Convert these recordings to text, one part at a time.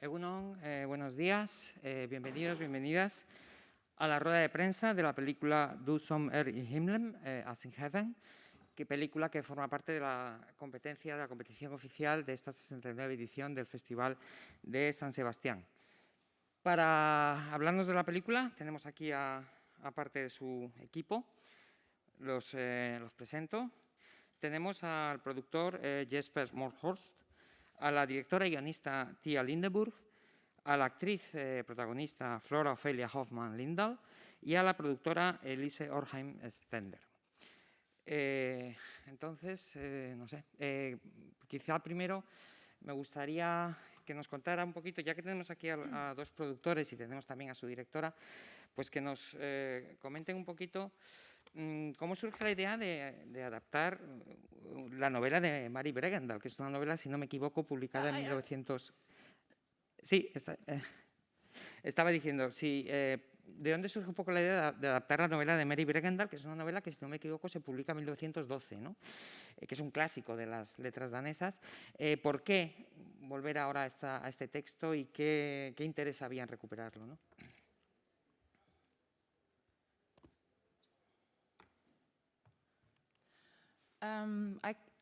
Egunon, buenos días, bienvenidos, bienvenidas a la rueda de prensa de la película Du SOM HIMEN, As in Heaven, película que forma parte de la competición oficial de esta 69 edición del Festival de San Sebastián. Para hablarnos de la película tenemos aquí a parte de su equipo, los presento. Tenemos al productor Jesper Morhorst, a la directora y guionista Tia Lindeburg, a la actriz protagonista Flora Ophelia Hoffman Lindahl y a la productora Elise Orheim Stender. Entonces, no sé, quizá primero me gustaría que nos contara un poquito, ya que tenemos aquí a dos productores y tenemos también a su directora, pues que nos comenten un poquito cómo surge la idea de adaptar la novela de Mary Bregendahl, que es una novela, si no me equivoco, publicada en 1900. Sí, estaba diciendo, sí, ¿de dónde surge un poco la idea de adaptar la novela de Mary Bregendahl, que es una novela que, si no me equivoco, se publica en 1912, ¿no? Que es un clásico de las letras danesas? ¿Por qué volver ahora a este texto y qué interés había en recuperarlo, ¿no?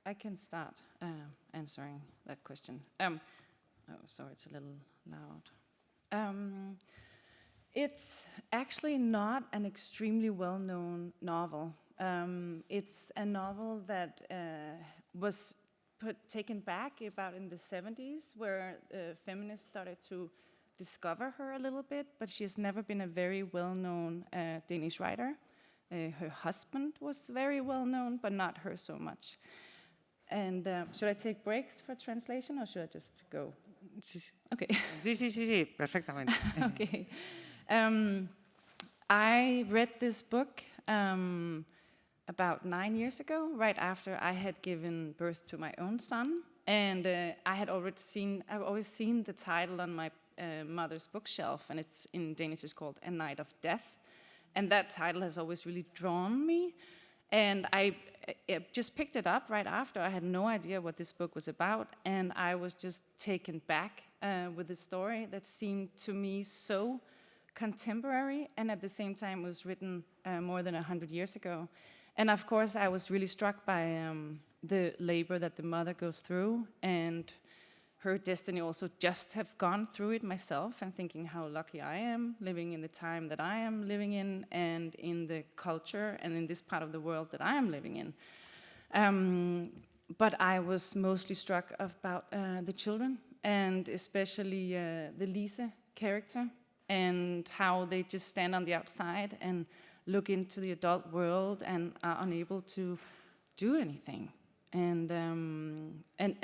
I can start answering that question. Oh, sorry, it's a little loud. It's actually not an extremely well-known novel. It's a novel that was taken back about in the 70s, where feminists started to discover her a little bit, but she's never been a very well-known Danish writer. Her husband was very well known, but not her so much. And should I take breaks for translation, or should I just go? Okay. Sí, perfectamente. Okay. I read this book about 9 years ago, right after I had given birth to my own son, and I've always seen the title on my mother's bookshelf, and it's in Danish. It's called A Night of Death. And that title has always really drawn me. And I just picked it up right after. I had no idea what this book was about. And I was just taken back with the story that seemed to me so contemporary. And at the same time, it was written more than 100 years ago. And of course, I was really struck by the labor that the mother goes through, and her destiny also just have gone through it myself, and thinking how lucky I am living in the time that I am living in, and in the culture and in this part of the world that I am living in. But I was mostly struck about the children, and especially the Lise character, and how they just stand on the outside and look into the adult world and are unable to do anything. And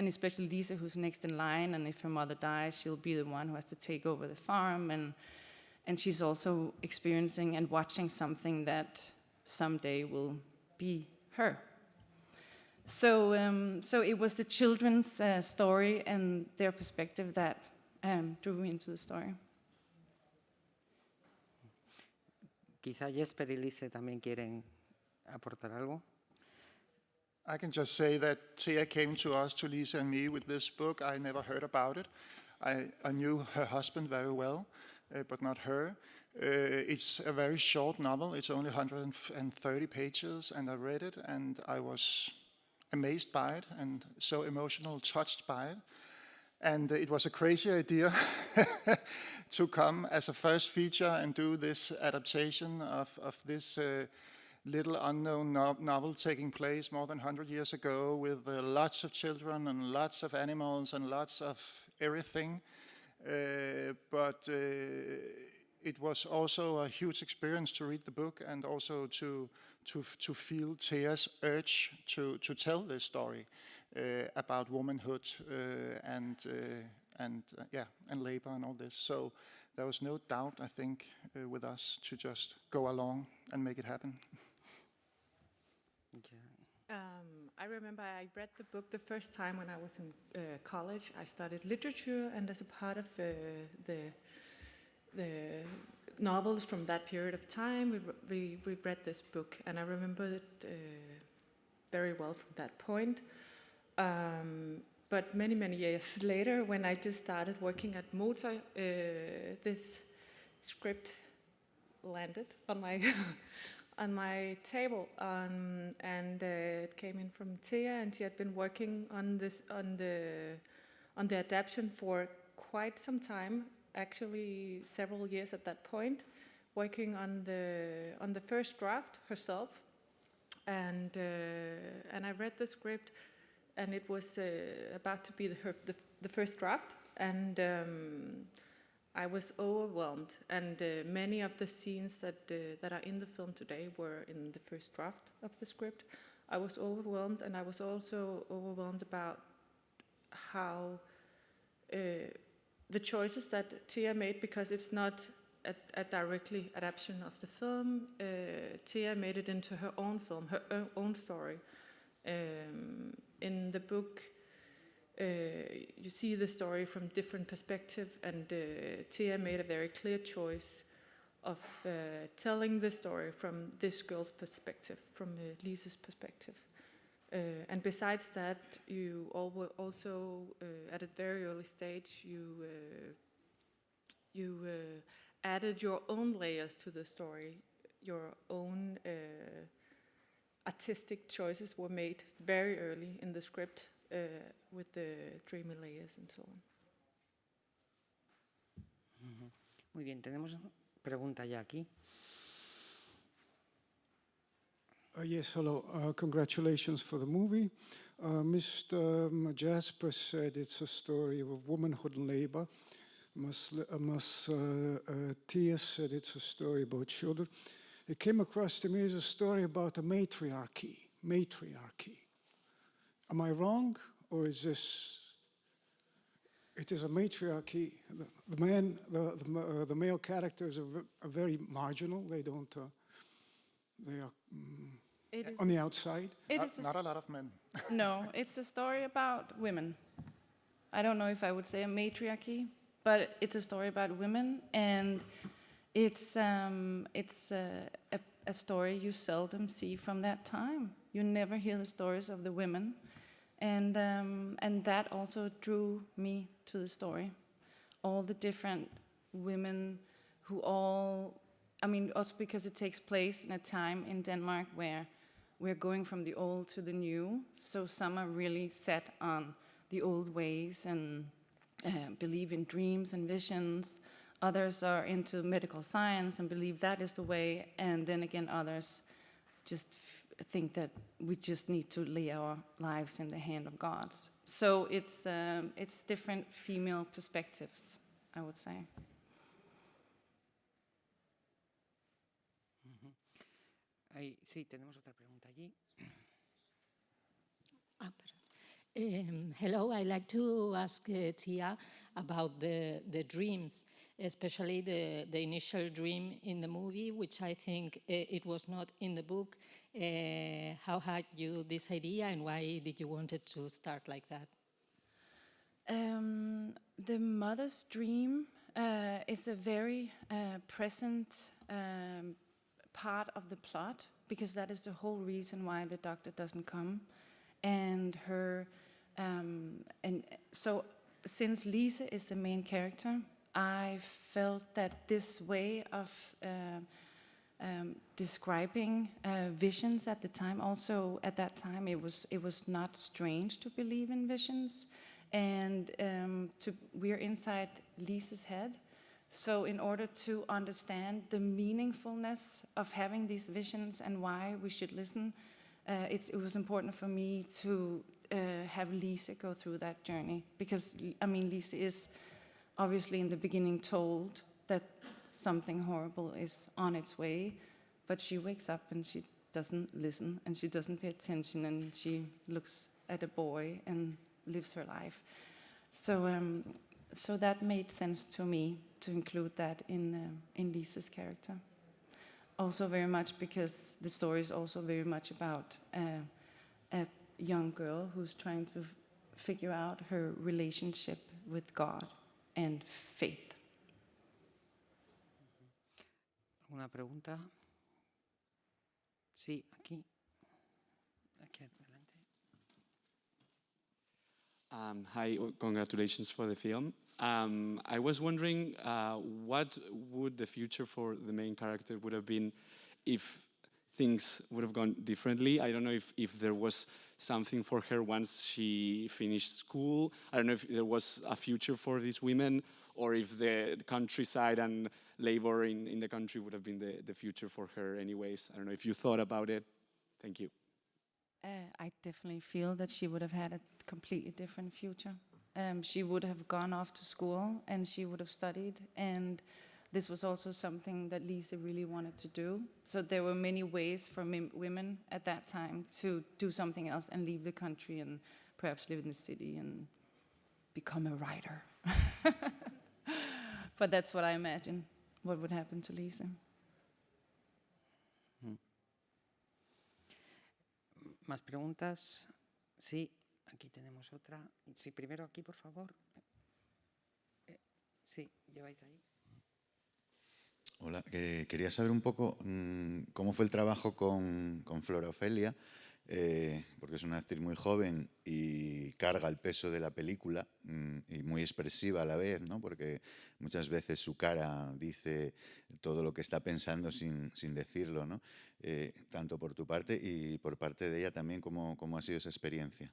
especially Lisa, who's next in line, and if her mother dies, she'll be the one who has to take over the farm, and she's also experiencing and watching something that someday will be her. So it was the children's story and their perspective that drew me into the story. Quizá Jesper y Lise también quieren aportar algo. I can just say that Thea came to us, to Lisa and me, with this book. I never heard about it. I knew her husband very well, but not her. It's a very short novel. It's only 130 pages, and I read it, and I was amazed by it, and so emotional, touched by it. And it was a crazy idea to come as a first feature and do this adaptation of this little unknown novel taking place more than 100 years ago, with lots of children and lots of animals and lots of everything. But it was also a huge experience to read the book, and also to feel Thea's urge to tell this story about womanhood and labor and all this. So there was no doubt, I think, with us to just go along and make it happen. I remember I read the book the first time when I was in college. I studied literature, and as a part of the novels from that period of time, we read this book, and I remember it very well from that point. but many, many years later, when I just started working at Motor, this script landed on my on my table, and it came in from Thea, and she had been working on this on the adaptation for quite some time, actually several years at that point, working on the first draft herself, and I read the script, and it was about to be the first draft, and I was overwhelmed, and many of the scenes that are in the film today were in the first draft of the script. I was overwhelmed, and I was also overwhelmed about how the choices that Thea made, because it's not a directly adaptation of the film. Thea made it into her own film, her own story. In the book, you see the story from different perspectives, and Thea made a very clear choice of telling the story from this girl's perspective, from Lise's perspective. And besides that, you also, at a very early stage, you added your own layers to the story. Your own artistic choices were made very early in the script, with the dreamy layers and so on. Muy bien, tenemos pregunta ya aquí. Yes, hello. Congratulations for the movie. Mr. Jasper said it's a story of womanhood and labor. Thea said it's a story about children. It came across to me as a story about a matriarchy. Am I wrong, or is this? It is a matriarchy. The male characters are very marginal. They don't. They are on the outside. Not a lot of men. No, it's a story about women. I don't know if I would say a matriarchy, but it's a story about women, and it's a story you seldom see from that time. You never hear the stories of the women, and that also drew me to the story. All the different women who all, I mean, also because it takes place in a time in Denmark where we're going from the old to the new. So some are really set on the old ways and believe in dreams and visions. Others are into medical science and believe that is the way. And then again, others just think that we just need to lay our lives in the hand of God. So it's different female perspectives, I would say. Sí, tenemos otra pregunta allí. Hello, I'd like to ask Thea about the dreams, especially the initial dream in the movie, which I think it was not in the book. How had you this idea, and why did you want it to start like that? The mother's dream is a very present part of the plot, because that is the whole reason why the doctor doesn't come. And her, and so since Lise is the main character, I felt that this way of describing visions at the time, also at that time it was not strange to believe in visions, and we're inside Lise's head. So in order to understand the meaningfulness of having these visions and why we should listen, it was important for me to have Lise go through that journey. Because, I mean, Lise is obviously in the beginning told that something horrible is on its way, but she wakes up and she doesn't listen, and she doesn't pay attention, and she looks at a boy and lives her life. So that made sense to me to include that in Lise's character. Also very much because the story is also very much about a young girl who's trying to figure out her relationship with God and faith. ¿Alguna pregunta? Sí, aquí. Aquí adelante. Hi, congratulations for the film. I was wondering what would the future for the main character would have been if things would have gone differently. I don't know if there was something for her once she finished school. I don't know if there was a future for these women, or if the countryside and labor in the country would have been the future for her anyways. I don't know if you thought about it. Thank you. I definitely feel that she would have had a completely different future. She would have gone off to school and she would have studied, and this was also something that Lisa really wanted to do. So there were many ways for women at that time to do something else and leave the country and perhaps live in the city and become a writer. But that's what I imagine what would happen to Lisa. ¿Más preguntas? Sí, aquí tenemos otra. Sí, primero aquí, por favor. Sí, lleváis ahí. Hola, quería saber un poco cómo fue el trabajo con Flora Ofelia, porque es una actriz muy joven y carga el peso de la película y muy expresiva a la vez, ¿no? Porque muchas veces su cara dice todo lo que está pensando sin decirlo, ¿no? Tanto por tu parte y por parte de ella también, ¿cómo ha sido esa experiencia?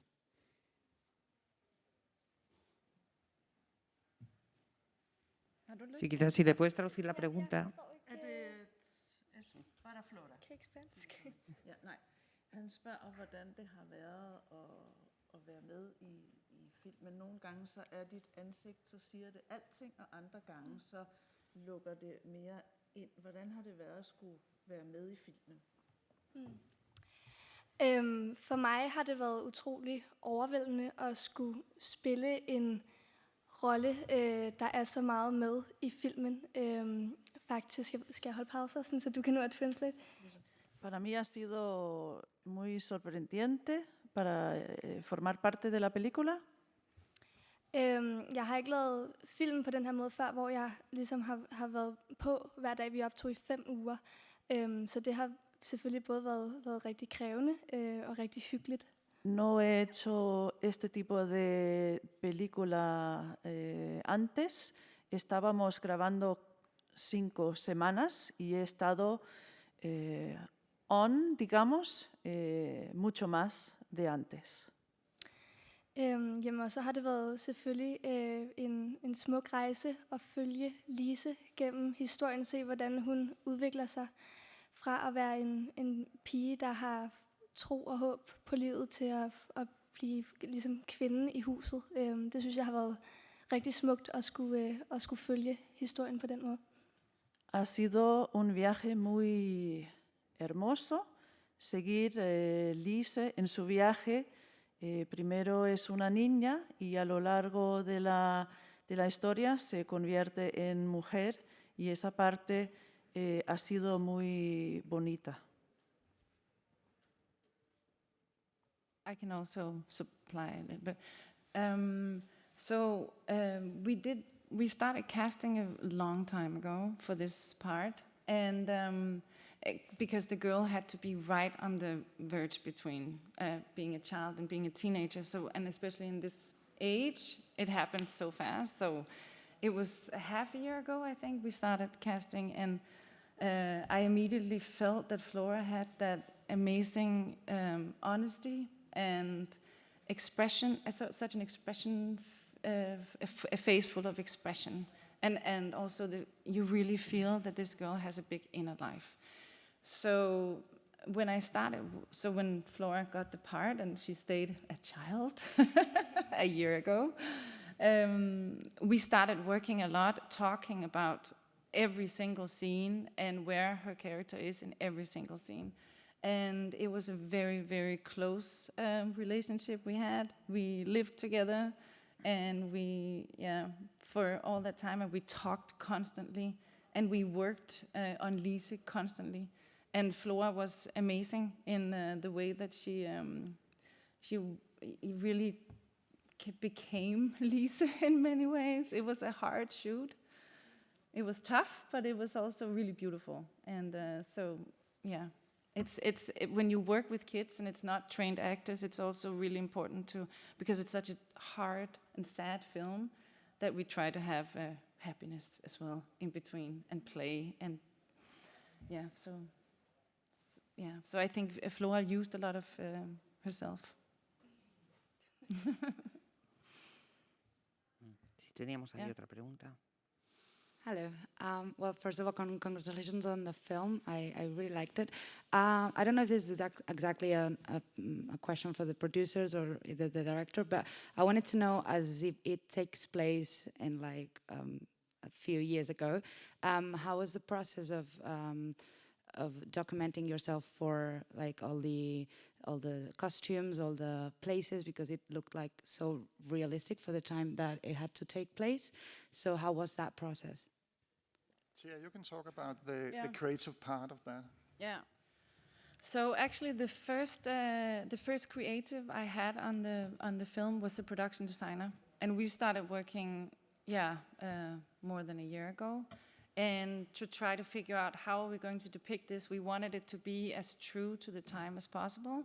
Sí, quizás si le puedes traducir la pregunta. Para Flora. Ja, nej. Han spørger, hvordan det har været at være med i filmen. Nogle gange så er dit ansigt, så siger det alting, og andre gange så lukker det mere ind. Hvordan har det været at skulle være med i filmen? For mig har det været utrolig overvældende at skulle spille en rolle, der er så meget med i filmen. Faktisk, skal jeg holde pauser, så du kan nå at translate? Para mí ha sido muy sorprendente para formar parte de la película. Jeg har ikke lavet film på den her måde før, hvor jeg ligesom har været på hver dag. Vi optog i 5 uger, så det har selvfølgelig både været rigtig krævende og rigtig hyggeligt. No he hecho este tipo de película antes. Estábamos grabando 5 semanas y he estado digamos, mucho más de antes. Jamen, og så har det været selvfølgelig en smuk rejse at følge Lise gennem historien, se hvordan hun udvikler sig fra at være en pige, der har tro og håb på livet, til at blive ligesom kvinden i huset. Det synes jeg har været rigtig smukt at skulle følge historien på den måde. Ha sido un viaje muy hermoso seguir Lise en su viaje. Primero es una niña y a lo largo de la historia se convierte en mujer, y esa parte ha sido muy bonita. I can also supply a little bit. We started casting a long time ago for this part, and because the girl had to be right on the verge between being a child and being a teenager. So, and especially in this age, it happens so fast. So, it was a half a year ago, I think, we started casting, and I immediately felt that Flora had that amazing honesty and expression, such an expression, a face full of expression, and also you really feel that this girl has a big inner life. So when Flora got the part and she stayed a child a year ago, we started working a lot, talking about every single scene and where her character is in every single scene. And it was a very, very close relationship we had. We lived together, and for all that time, and we talked constantly, and we worked on Lise constantly. And Flora was amazing in the way that she really became Lise in many ways. It was a hard shoot. It was tough, but it was also really beautiful. And When you work with kids and it's not trained actors, it's also really important because it's such a hard and sad film, that we try to have happiness as well in between and play and so I think Flora used a lot of herself. Si teníamos ahí otra pregunta. Hello. Well, first of all, congratulations on the film. I really liked it. I don't know if this is exactly a question for the producers or the director, but I wanted to know, as if it takes place in like a few years ago, how was the process of documenting yourself for like all the costumes, all the places, because it looked like so realistic for the time that it had to take place. So how was that process? So yeah, you can talk about the creative part of that. Yeah. So actually, the first creative I had on the film was a production designer, and we started working, more than a year ago, and to try to figure out how are we going to depict this. We wanted it to be as true to the time as possible,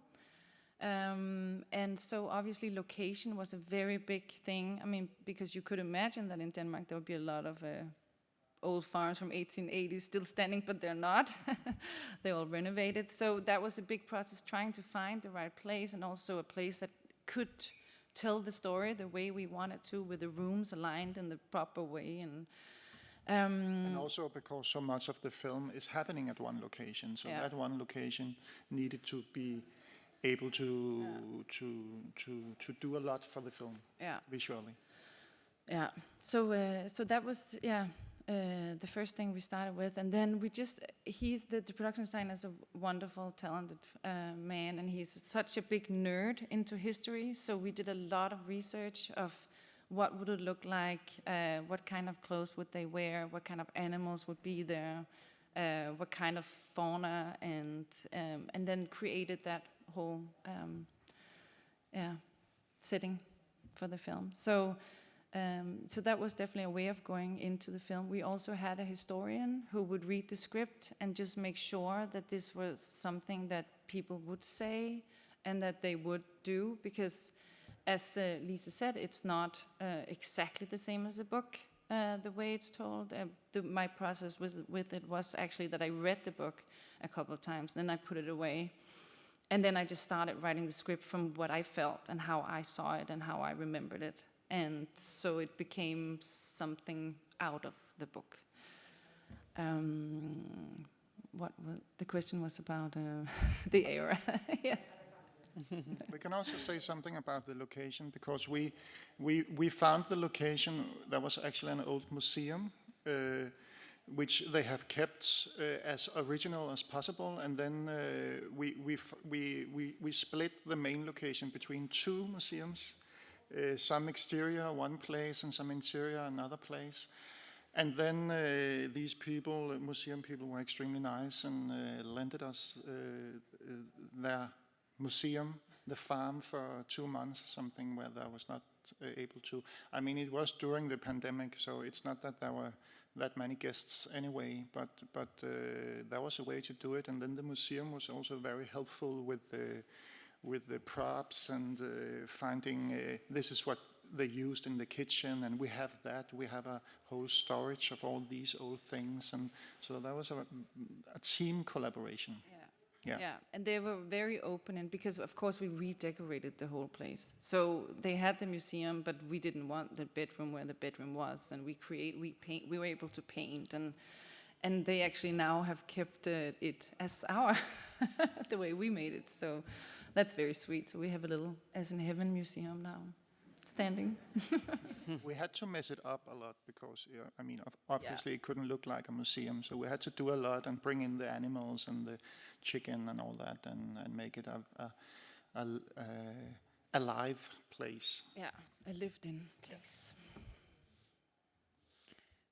and so obviously location was a very big thing. I mean, because you could imagine that in Denmark there would be a lot of old farms from 1880s still standing, but they're not. They're all renovated. So that was a big process, trying to find the right place, and also a place that could tell the story the way we wanted to, with the rooms aligned in the proper way. And also because so much of the film is happening at one location, so that one location needed to be able to do a lot for the film visually. Yeah. So that was the first thing we started with, and then we just, the production designer is a wonderful, talented man, and he's such a big nerd into history, so we did a lot of research of what would it look like, what kind of clothes would they wear, what kind of animals would be there, what kind of fauna, and then created that whole setting for the film. So that was definitely a way of going into the film. We also had a historian who would read the script and just make sure that this was something that people would say and that they would do, because as Lisa said, it's not exactly the same as a book, the way it's told. My process with it was actually that I read the book a couple of times, then I put it away. And then I just started writing the script from what I felt and how I saw it and how I remembered it. And so it became something out of the book. The question was about the era. Yes. We can also say something about the location, because we found the location. There was actually an old museum, which they have kept as original as possible, and then we split the main location between two museums. Some exterior one place and some interior another place. And then these people, museum people, were extremely nice and lended us their museum, the farm, for 2 months, something where I was not able to. I mean, it was during the pandemic, so it's not that there were that many guests anyway, but there was a way to do it. And then the museum was also very helpful with the props and finding this is what they used in the kitchen, and we have that. We have a whole storage of all these old things, and so that was a team collaboration. Yeah, and they were very open, and because of course we redecorated the whole place. So they had the museum, but we didn't want the bedroom where the bedroom was, and we were able to paint, and they actually now have kept it as our the way we made it. So that's very sweet. So we have a little As in Heaven museum now, standing. We had to mess it up a lot because, I mean, obviously it couldn't look like a museum. So we had to do a lot and bring in the animals and the chicken and all that, and make it a live place. Yeah, a lived-in place.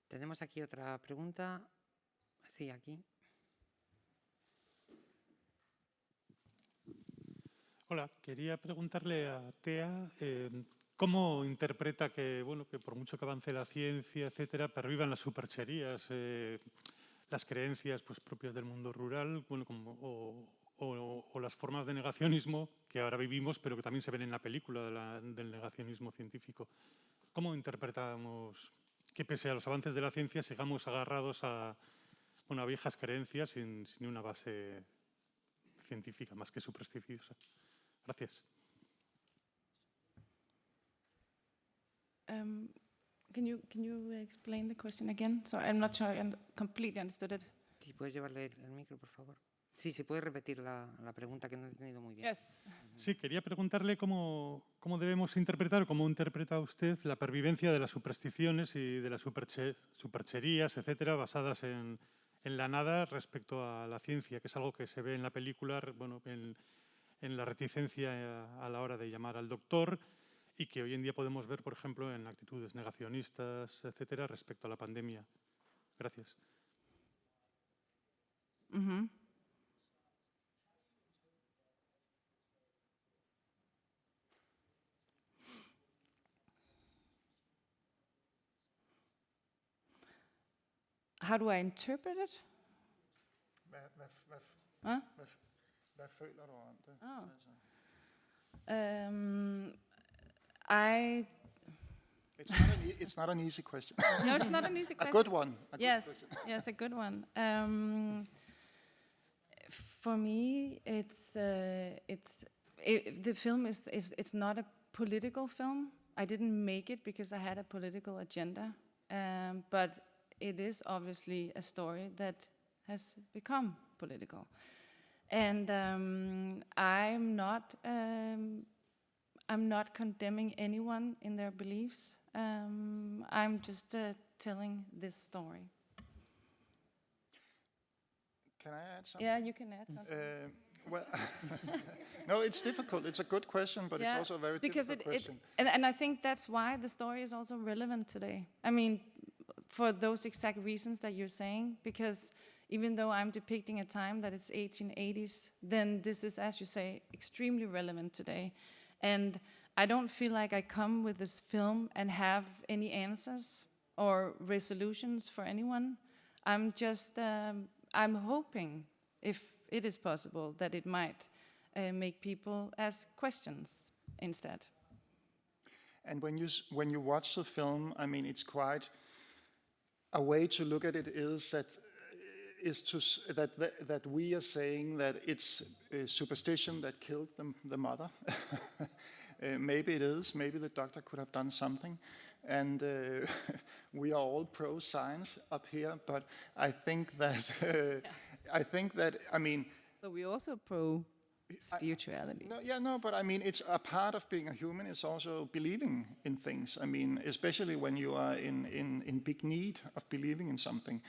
Tenemos aquí otra pregunta. Sí, aquí. Hola, quería preguntarle a Thea cómo interpreta que, bueno, que por mucho que avance la ciencia, etcétera, pervivan las supercherías, las creencias pues, propias del mundo rural, bueno, o las formas de negacionismo que ahora vivimos, pero que también se ven en la película del negacionismo científico. ¿Cómo interpretamos que pese a los avances de la ciencia sigamos agarrados a viejas creencias sin una base científica más que supersticiosa? Gracias. Can you explain the question again? Sorry, I'm not sure I completely understood it. Si puedes llevarle el micro, por favor. Sí, se puede repetir la pregunta, que no he entendido muy bien. Yes. Sí, quería preguntarle cómo debemos interpretar, cómo interpreta usted la pervivencia de las supersticiones y de las supercherías, etcétera, basadas en la nada respecto a la ciencia, que es algo que se ve en la película, bueno, en la reticencia a la hora de llamar al doctor, y que hoy en día podemos ver, por ejemplo, en actitudes negacionistas, etcétera, respecto a la pandemia. Gracias. Mm-hmm. How do I interpret it? Hvad føler du om det? It's not an easy question. No, it's not an easy question. A good one. Yes, a good one. For me, the film it's not a political film. I didn't make it because I had a political agenda, but it is obviously a story that has become political. And I'm not condemning anyone in their beliefs. I'm just telling this story. Can I add something? Yeah, you can add something. Well, no, it's difficult. It's a good question, but it's also a very difficult question. And I think that's why the story is also relevant today. I mean, for those exact reasons that you're saying, because even though I'm depicting a time that it's 1880s, then this is, as you say, extremely relevant today. And I don't feel like I come with this film and have any answers or resolutions for anyone. I'm just, I'm hoping, if it is possible, that it might make people ask questions instead. And when you watch the film, I mean, it's quite a way to look at it is that we are saying that it's a superstition that killed the mother. Maybe it is. Maybe the doctor could have done something. And we are all pro-science up here, but I think that I mean. But we also pro-spirituality. But I mean, it's a part of being a human is also believing in things. I mean, especially when you are in big need of believing in something.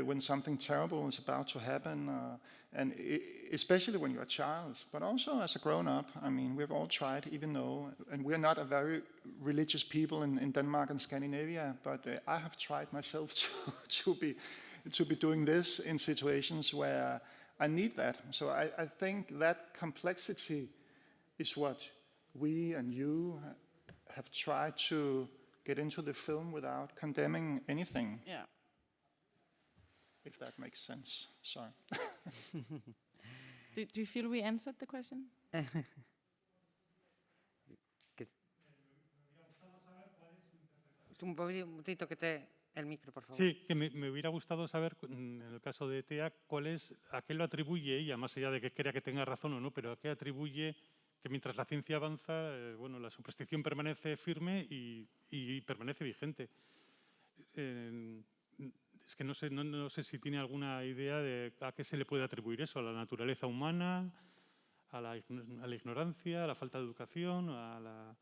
When something terrible is about to happen, and especially when you're a child, but also as a grown-up. I mean, we've all tried, even though, and we're not a very religious people in Denmark and Scandinavia, but I have tried myself to be doing this in situations where I need that. So I think that complexity is what we and you have tried to get into the film without condemning anything. Yeah. If that makes sense. Sorry. Do you feel we answered the question? Un poquito el micro, por favor. Sí, que me hubiera gustado saber, en el caso de Tea, a qué lo atribuye ella, más allá de que crea que tenga razón o no, pero a qué atribuye que mientras la ciencia avanza, la superstición permanece firme y permanece vigente. Es que no sé si tiene alguna idea de a qué se le puede atribuir eso, a la naturaleza humana, a la ignorancia, a la falta de educación, a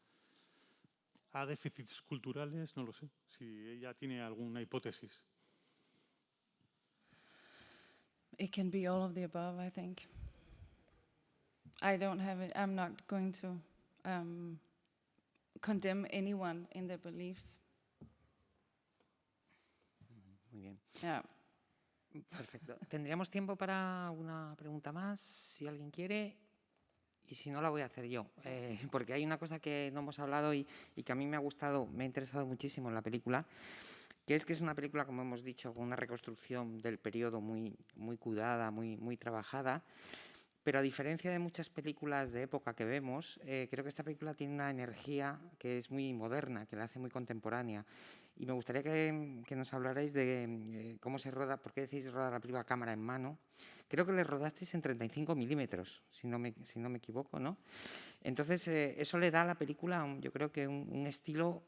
déficits culturales, no lo sé, si ella tiene alguna hipótesis. It can be all of the above, I think. I don't have it. I'm not going to condemn anyone in their beliefs. Muy bien. Yeah. Perfecto. ¿Tendríamos tiempo para alguna pregunta más, si alguien quiere? Y si no, la voy a hacer yo. Porque hay una cosa que no hemos hablado y que a mí me ha gustado, me ha interesado muchísimo en la película, que es una película, como hemos dicho, con una reconstrucción del periodo muy cuidada, muy trabajada, Pero a diferencia de muchas películas de época que vemos, creo que esta película tiene una energía que es muy moderna, que la hace muy contemporánea. Y me gustaría que nos hablarais de cómo se roda, por qué decís rodar la película a cámara en mano. Creo que le rodasteis en 35 milímetros, si no me equivoco, ¿no? Entonces, eso le da a la película, yo creo que un estilo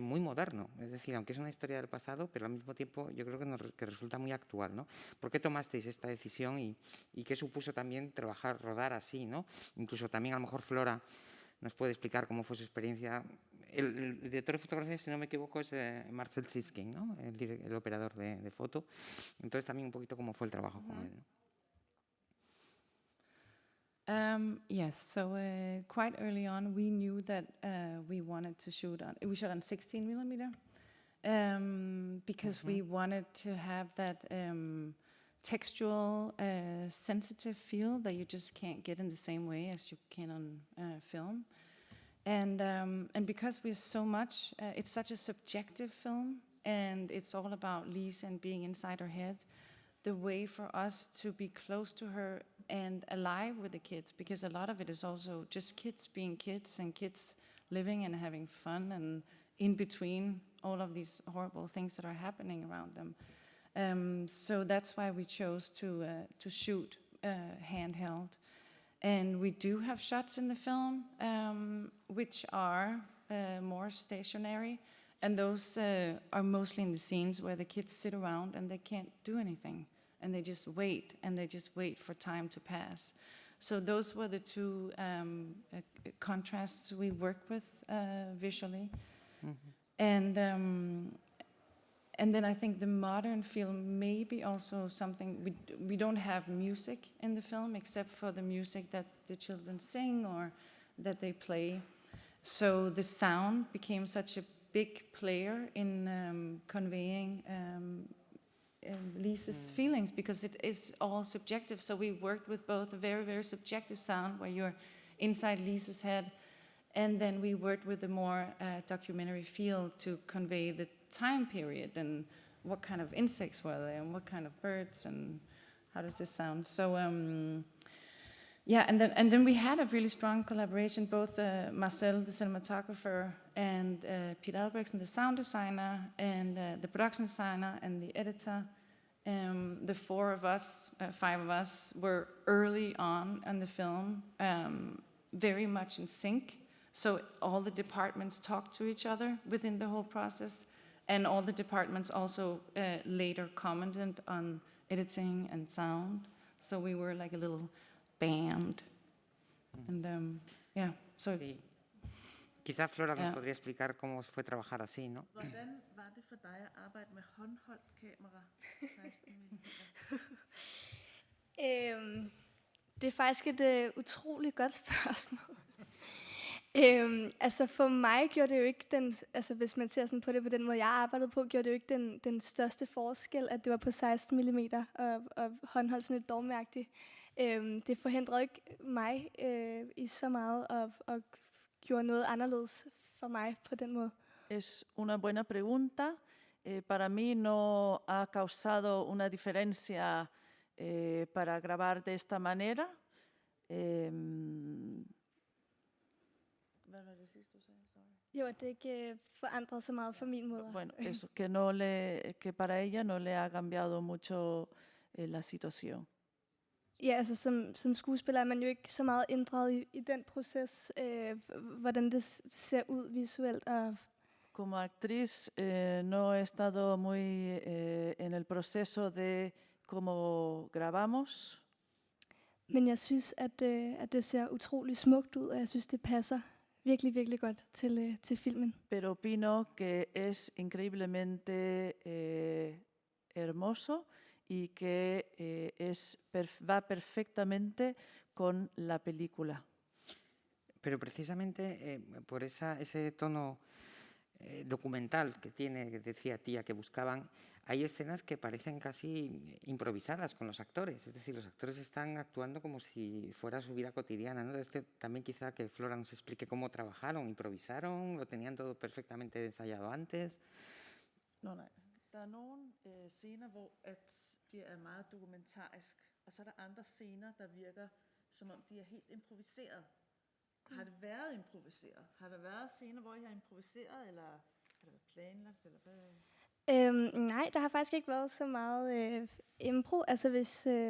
muy moderno. Es decir, aunque es una historia del pasado, pero al mismo tiempo yo creo que resulta muy actual, ¿no? ¿Por qué tomasteis esta decisión y qué supuso también rodar así, ¿no? Incluso también a lo mejor Flora nos puede explicar cómo fue su experiencia. El director de fotografía, si no me equivoco, es Marcel Siskin, ¿no? El operador de foto. Entonces también un poquito cómo fue el trabajo con él, ¿no? Yes, so quite early on we knew that we wanted to we shot on 16 millimeter because we wanted to have that textual, sensitive feel that you just can't get in the same way as you can on film. And because we're so much, it's such a subjective film, and it's all about Lisa and being inside her head, the way for us to be close to her and alive with the kids, because a lot of it is also just kids being kids and kids living and having fun and in between all of these horrible things that are happening around them. So that's why we chose to shoot handheld. And we do have shots in the film which are more stationary, and those are mostly in the scenes where the kids sit around and they can't do anything. And they just wait, and they just wait for time to pass. So those were the two contrasts we worked with visually. Mm-hmm. And then I think the modern film may be also something, we don't have music in the film except for the music that the children sing or that they play. So the sound became such a big player in conveying Lisa's feelings, because it is all subjective. So we worked with both a very, very subjective sound where you're inside Lisa's head, and then we worked with a more documentary feel to convey the time period and what kind of insects were there and what kind of birds and how does this sound. So yeah, and then we had a really strong collaboration, both Marcel, the cinematographer, and Peter Albrechtsen, the sound designer, and the production designer and the editor. The five of us were early on in the film, very much in sync. So all the departments talked to each other within the whole process, and all the departments also later commented on editing and sound. So we were like a little band. And yeah, so... Sí. Quizá Flora nos podría explicar cómo fue trabajar así, ¿no? Hvordan var det for dig at arbejde med håndholdt kamera 16 mm? Det er faktisk et utroligt godt spørgsmål. Altså for mig gjorde det jo ikke hvis man ser sådan på det på den måde, jeg arbejdede på, gjorde det jo ikke den største forskel, at det var på 16 mm og håndholdt sådan et dogmærktigt. Det forhindrede ikke mig i så meget og gjorde noget anderledes for mig på den måde. Es una buena pregunta. Para mí no ha causado una diferencia para grabar de esta manera. Jo, at det ikke forandrede så meget for min måde. Bueno, eso, que para ella no le ha cambiado mucho la situación. Ja, altså som skuespiller er man jo ikke så meget inddraget i den proces, hvordan det ser ud visuelt. Como actriz no he estado muy en el proceso de cómo grabamos. Men jeg synes, at det ser utrolig smukt ud, og jeg synes, det passer virkelig, virkelig godt til filmen. Pero opino que es increíblemente hermoso y que va perfectamente con la película. Pero precisamente por ese tono documental que tiene, que decía Tía, que buscaban, hay escenas que parecen casi improvisadas con los actores. Es decir, los actores están actuando como si fuera su vida cotidiana, ¿no? También quizá que Flora nos explique cómo trabajaron, improvisaron, lo tenían todo perfectamente ensayado antes. Nej. Der er nogle scener, hvor de er meget dokumentarisk, og så er der andre scener, der virker som om de er helt improviseret. Har det været improviseret? Har der været scener, hvor I har improviseret, eller har det været planlagt? Eller hvad? Nej, der har faktisk ikke været så meget impro. Altså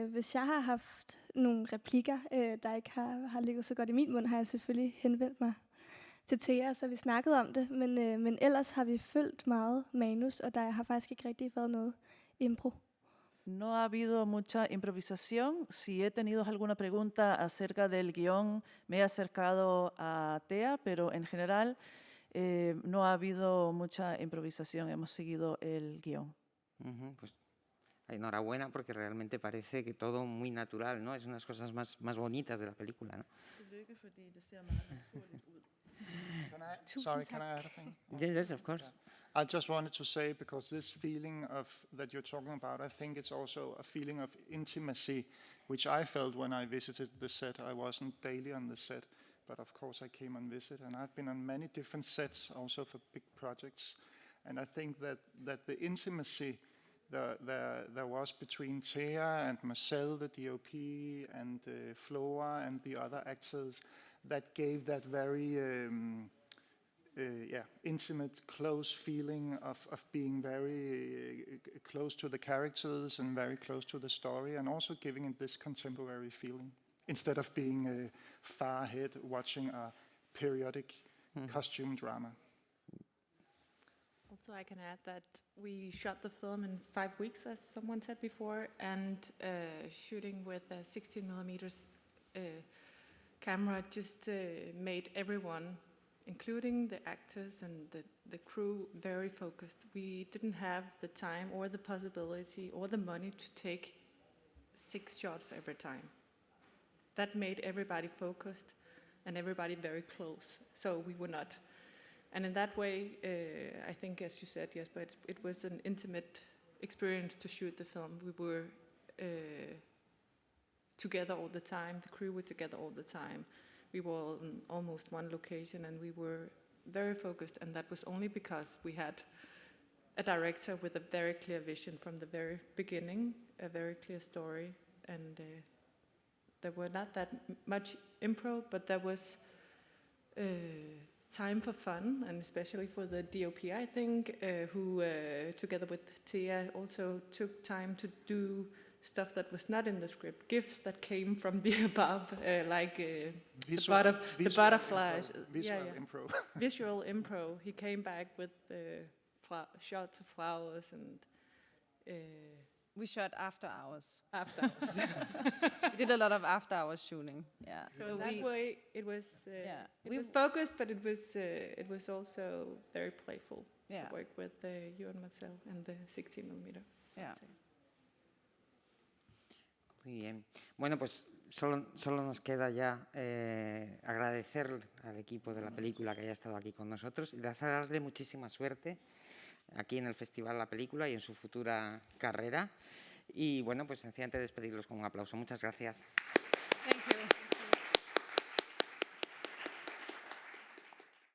hvis jeg har haft nogle replikker, der ikke har ligget så godt i min mund, har jeg selvfølgelig henvendt mig til Thea, så vi snakkede om det. Men ellers har vi følgt meget manus, og der har faktisk ikke rigtig været noget impro. No ha habido mucha improvisación. Si he tenido alguna pregunta acerca del guión, me he acercado a Thea, pero en general no ha habido mucha improvisación. Hemos seguido el guión. Pues enhorabuena, porque realmente parece que todo muy natural, ¿no? Es una de las cosas más bonitas de la película, ¿no? Sorry, can I add a thing? Yes, of course. I just wanted to say, because this feeling that you're talking about, I think it's also a feeling of intimacy, which I felt when I visited the set. I wasn't daily on the set, but of course I came on visit, and I've been on many different sets also for big projects. And I think that the intimacy there was between Thea and Marcel, the DOP, and Flora and the other actors, that gave that very intimate, close feeling of being very close to the characters and very close to the story, and also giving it this contemporary feeling, instead of being far ahead watching a periodic costume drama. Also, I can add that we shot the film in 5 weeks, as someone said before, and shooting with a 16 millimeters camera just made everyone, including the actors and the crew, very focused. We didn't have the time or the possibility or the money to take 6 shots every time. That made everybody focused and everybody very close, so we were not. And in that way, I think, as you said, yes, but it was an intimate experience to shoot the film. We were together all the time. The crew were together all the time. We were in almost one location, and we were very focused, and that was only because we had a director with a very clear vision from the very beginning, a very clear story, and there were not that much improv, but there was time for fun, and especially for the DOP, I think, who together with Thea also took time to do stuff that was not in the script, gifts that came from the above, like the butterflies. Visual improv. Visual improv. He came back with shots of flowers, and we shot after hours. After hours. We did a lot of after hours shooting. Yeah. So that way, it was was focused, but it was also very playful. Yeah. To work with you and Marcel and the 16 millimeter. Yeah. Muy bien. Bueno, pues solo nos queda ya agradecer al equipo de la película que haya estado aquí con nosotros y desearle muchísima suerte aquí en el Festival La Película y en su futura carrera. Y bueno, pues sencillamente despedirlos con un aplauso. Muchas gracias.